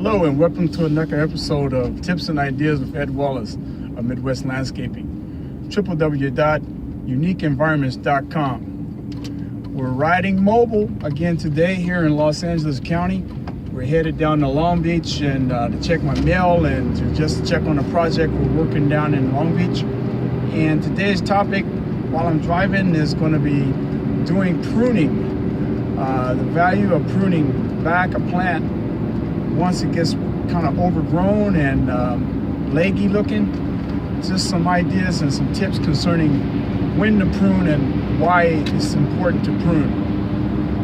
Hello and welcome to another episode of Tips and Ideas with Ed Wallace of Midwest Landscaping. www.uniqueenvironments.com. We're riding mobile again today here in Los Angeles County. We're headed down to Long Beach and to check my mail and to just check on a project we're working down in Long Beach. And today's topic while I'm driving is going to be doing pruning. The value of pruning back a plant once it gets kind of overgrown and leggy looking. Just some ideas and some tips concerning when to prune and why it's important to prune.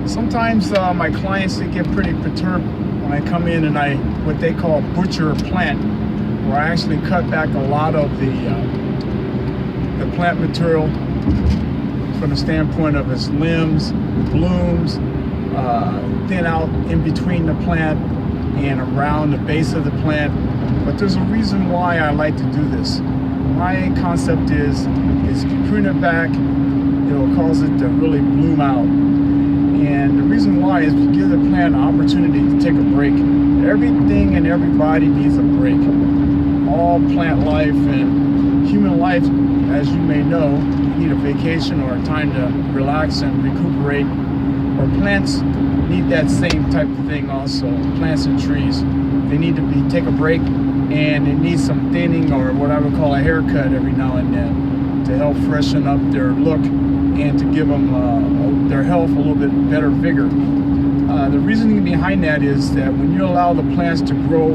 Sometimes my clients, they get pretty perturbed when I come in and I what they call butcher a plant, where I actually cut back a lot of the plant material from the standpoint of its limbs, blooms, thin out in between the plant and around the base of the plant. But there's a reason why I like to do this. My concept is if you prune it back, it will cause it to really bloom out. And the reason why is you give the plant an opportunity to take a break. Everything and everybody needs a break. All plant life and human life, as you may know, need a vacation or a time to relax and recuperate. Or plants need that same type of thing also. Plants and trees, they need to take a break, and it needs some thinning or what I would call a haircut every now and then to help freshen up their look and to give them their health a little bit better vigor. The reasoning behind that is that when you allow the plants to grow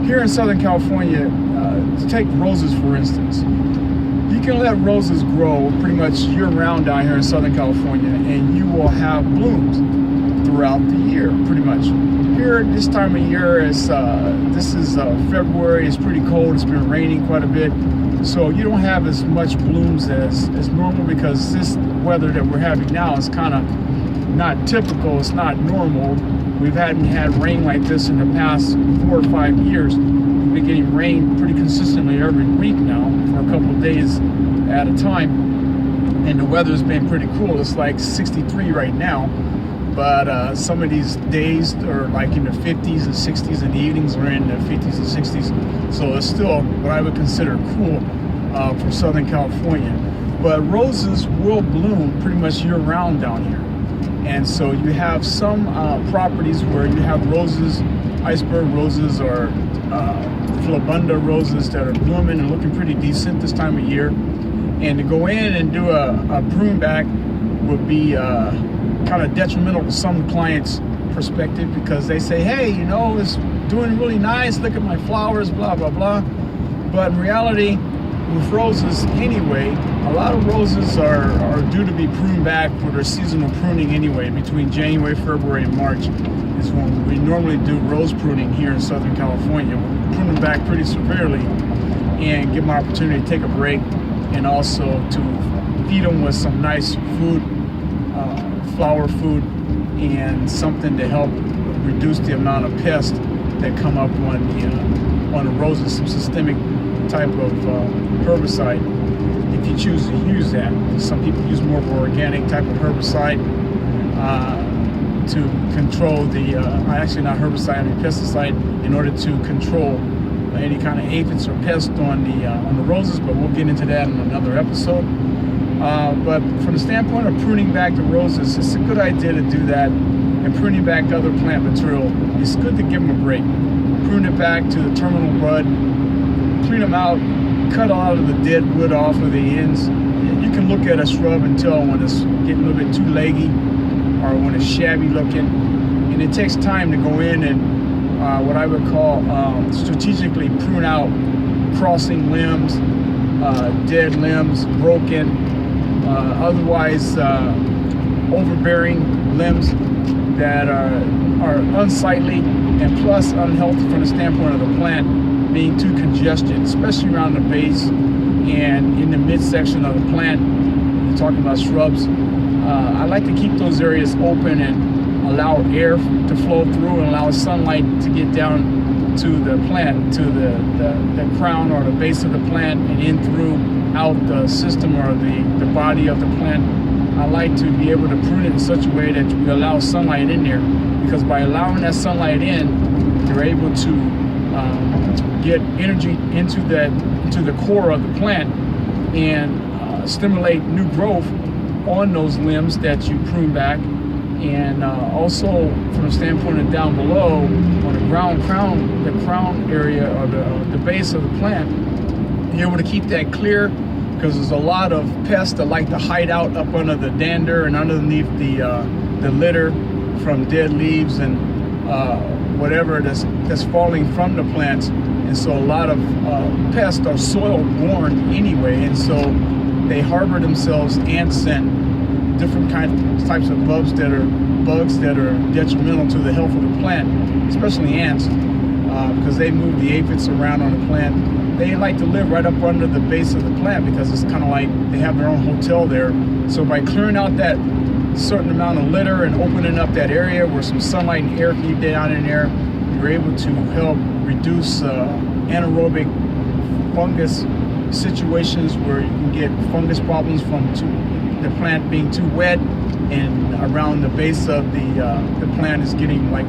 here in Southern California, to take roses for instance, you can let roses grow pretty much year-round down here in Southern California, and you will have blooms throughout the year, pretty much. Here, this time of year, this is February. It's pretty cold. It's been raining quite a bit, so you don't have as much blooms as normal, because this weather that we're having now is kind of not typical. It's not normal. We hadn't had rain like this in the past 4 or 5 years. We've been getting rain pretty consistently every week now for a couple of days at a time, and the weather's been pretty cool. It's like 63 right now, but some of these days are like in the 50s and 60s, and the evenings are in the 50s and 60s, so it's still what I would consider cool for Southern California. But roses will bloom pretty much year-round down here. And so you have some properties where you have roses, iceberg roses or flabunda roses that are blooming and looking pretty decent this time of year. And to go in and do a prune back would be kind of detrimental to some clients' perspective, because they say, hey, you know, it's doing really nice, look at my flowers, blah, blah, blah. But in reality, with roses anyway, a lot of roses are due to be pruned back for their seasonal pruning anyway. Between January, February, and March is when we normally do rose pruning here in Southern California. We prune them back pretty severely and give them an opportunity to take a break, and also to feed them with some nice food, flower food, and something to help reduce the amount of pests that come up on the roses, some systemic type of herbicide, if you choose to use that. Some people use more of an organic type of herbicide to control the, actually not herbicide, I mean pesticide, in order to control any kind of aphids or pests on the roses, but we'll get into that in another episode. But from the standpoint of pruning back the roses, it's a good idea to do that. And pruning back other plant material, it's good to give them a break. Prune it back to the terminal bud, clean them out, cut a lot of the dead wood off of the ends. You can look at a shrub and tell when it's getting a little bit too leggy or when it's shabby looking. And it takes time to go in and what I would call strategically prune out crossing limbs, dead limbs, broken, otherwise overbearing limbs that are unsightly and plus unhealthy from the standpoint of the plant being too congested, especially around the base and in the midsection of the plant. You're talking about shrubs. I like to keep those areas open and allow air to flow through and allow sunlight to get down to the plant, to the crown or the base of the plant, and in through out the system or the body of the plant. I like to be able to prune it in such a way that we allow sunlight in there, because by allowing that sunlight in, it you're able to get energy into the core of the plant and stimulate new growth on those limbs that you prune back. And also from the standpoint of down below on the crown area or the base of the plant, you're able to keep that clear, because there's a lot of pests that like to hide out up under the dander and underneath the litter from dead leaves and whatever that's falling from the plants. And so a lot of pests are soil borne anyway, and so they harbor themselves ants and different types of bugs that are detrimental to the health of the plant, especially ants, because they move the aphids around on the plant. They like to live right up under the base of the plant because it's kind of like they have their own hotel there. So by clearing out that certain amount of litter and opening up that area where some sunlight and air can get down in there, you're able to help reduce anaerobic fungus situations where you can get fungus problems from the plant being too wet, and around the base of the plant is getting like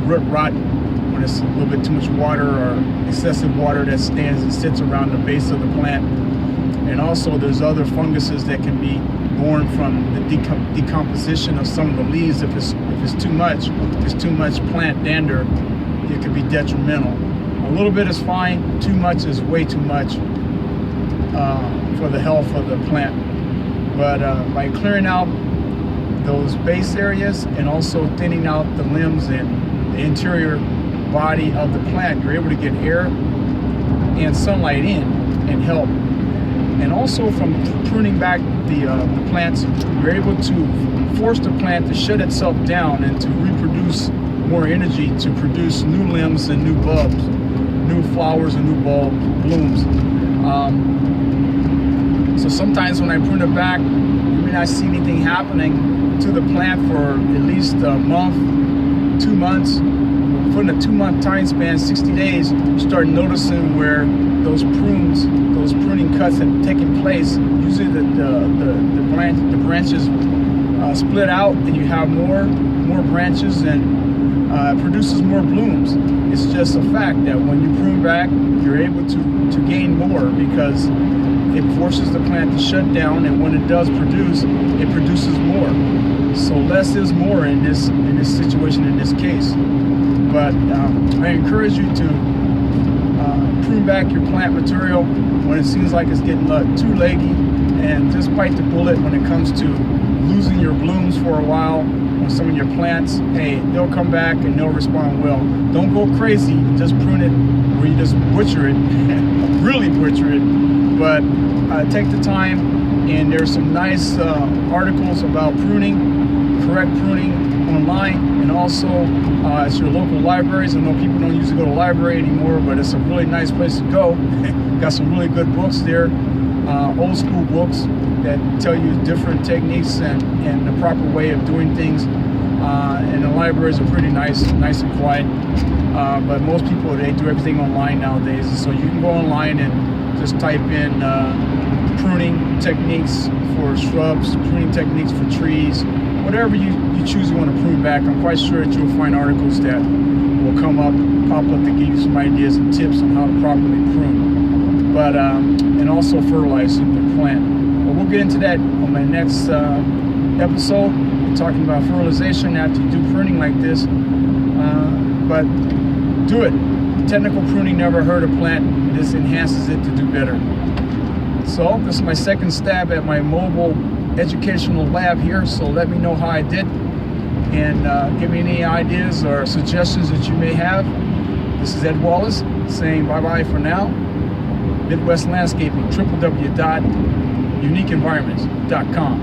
root rot when it's a little bit too much water or excessive water that stands and sits around the base of the plant. And also there's other funguses that can be born from the decomposition of some of the leaves. If it's too much plant dander, it could be detrimental. A little bit is fine, too much is way too much for the health of the plant. But by clearing out those base areas and also thinning out the limbs and the interior body of the plant, you're able to get air and sunlight in and help. And also from pruning back the plants, you're able to force the plant to shut itself down and to reproduce more energy to produce new limbs and new bulbs, new flowers and new blooms. So sometimes when I prune it back, you may not see anything happening to the plant for at least a month, 2 months. Within a 2-month time span, 60 days, you start noticing where those pruning cuts have taken place. Usually the branches split out, and you have more branches, and produces more blooms. It's just a fact that when you prune back, you're able to gain more, because it forces the plant to shut down, and when it does produce, it produces more. So less is more in this situation, in this case. But I encourage you to prune back your plant material when it seems like it's getting too leggy, and just bite the bullet when it comes to losing your blooms for a while on some of your plants. Hey, they'll come back and they'll respond well. Don't go crazy and just prune it where you just butcher it, really butcher it. But take the time, and there's some nice articles about pruning, correct pruning online, and also at your local libraries. I know people don't usually go to the library anymore, but it's a really nice place to go. Got some really good books there, old school books that tell you different techniques and the proper way of doing things. And the libraries are pretty nice and quiet. But most people, they do everything online nowadays. So you can go online and just type in pruning techniques for shrubs, pruning techniques for trees, whatever you choose you want to prune back. I'm quite sure that you'll find articles that will pop up to give you some ideas and tips on how to properly prune. But and also fertilizing the plant. But we'll get into that on my next episode. We're talking about fertilization after you do pruning like this. But do it. Technical pruning never hurt a plant. This enhances it to do better. So this is my second stab at my mobile educational lab here. So let me know how I did, and give me any ideas or suggestions that you may have. This is Ed Wallace saying bye-bye for now. Midwest Landscaping, www.uniqueenvironments.com.